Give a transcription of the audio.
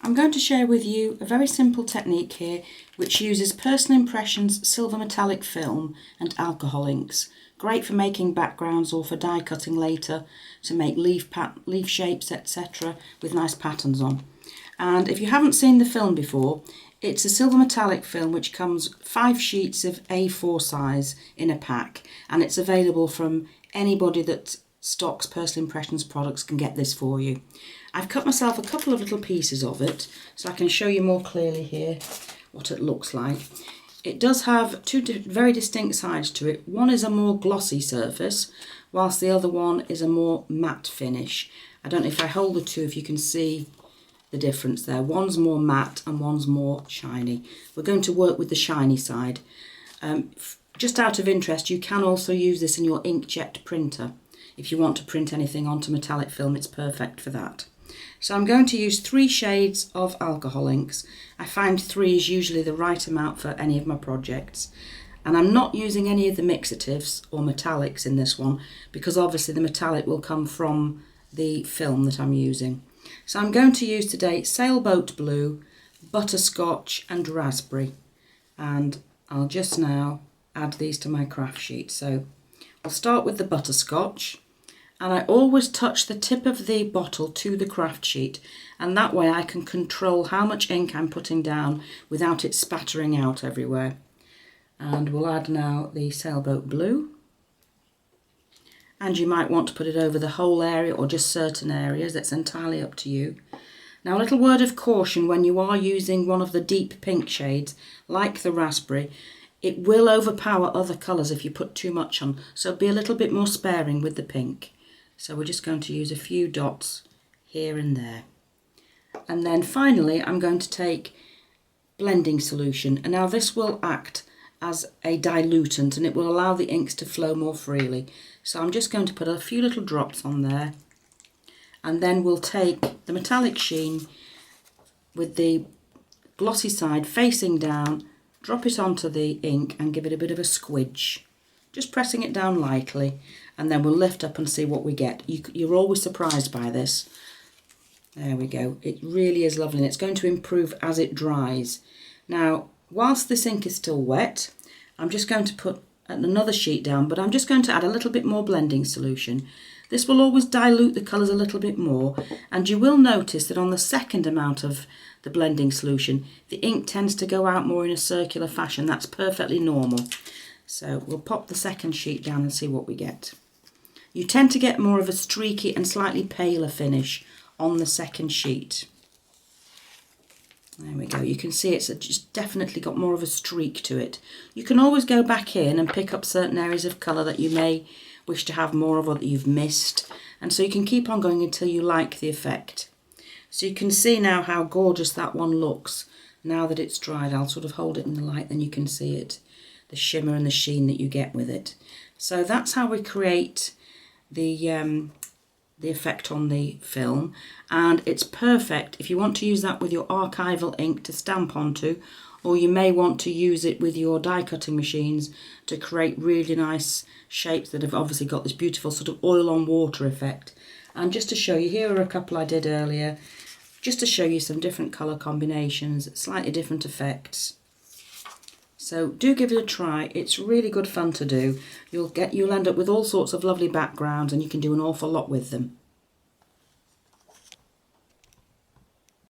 I'm going to share with you a very simple technique here which uses Personal Impressions silver metallic film and alcohol inks. Great for making backgrounds or for die cutting later to make leaf shapes, etc. with nice patterns on. And if you haven't seen the film before, it's a silver metallic film which comes 5 sheets of A4 size in a pack, and it's available from anybody that stocks Personal Impressions products can get this for you. I've cut myself a couple of little pieces of it so I can show you more clearly here what it looks like. It does have two very distinct sides to it. One is a more glossy surface, whilst the other one is a more matte finish. I don't know if I hold the two if you can see the difference there. One's more matte and one's more shiny. We're going to work with the shiny side. Just out of interest, you can also use this in your inkjet printer. If you want to print anything onto metallic film, it's perfect for that. So I'm going to use 3 shades of alcohol inks. I find 3 is usually the right amount for any of my projects. And I'm not using any of the mixatives or metallics in this one because obviously the metallic will come from the film that I'm using. So I'm going to use today Sailboat Blue, Butterscotch and Raspberry. And I'll just now add these to my craft sheet. So I'll start with the Butterscotch. And I always touch the tip of the bottle to the craft sheet, and that way I can control how much ink I'm putting down without it spattering out everywhere. And we'll add now the Sailboat Blue. And you might want to put it over the whole area or just certain areas, that's entirely up to you. Now a little word of caution when you are using one of the deep pink shades, like the Raspberry, it will overpower other colours if you put too much on, so be a little bit more sparing with the pink. So we're just going to use a few dots here and there. And then finally I'm going to take blending solution, and now this will act as a dilutant and it will allow the inks to flow more freely. So I'm just going to put a few little drops on there, and then we'll take the metallic sheen with the glossy side facing down, drop it onto the ink and give it a bit of a squidge. Just pressing it down lightly, and then we'll lift up and see what we get. You're always surprised by this. There we go. It really is lovely, and it's going to improve as it dries. Now, whilst this ink is still wet, I'm just going to put another sheet down, but I'm just going to add a little bit more blending solution. This will always dilute the colours a little bit more, and you will notice that on the second amount of the blending solution, the ink tends to go out more in a circular fashion. That's perfectly normal. So we'll pop the second sheet down and see what we get. You tend to get more of a streaky and slightly paler finish on the second sheet. There we go. You can see it's just definitely got more of a streak to it. You can always go back in and pick up certain areas of colour that you may wish to have more of or that you've missed. And so you can keep on going until you like the effect. So you can see now how gorgeous that one looks now that it's dried. I'll sort of hold it in the light, then you can see it. The shimmer and the sheen that you get with it. So that's how we create the effect on the film, and it's perfect if you want to use that with your archival ink to stamp onto, or you may want to use it with your die cutting machines to create really nice shapes that have obviously got this beautiful sort of oil on water effect. And just to show you, here are a couple I did earlier, just to show you some different colour combinations, slightly different effects. So do give it a try. It's really good fun to do. You'll end up with all sorts of lovely backgrounds, and you can do an awful lot with them.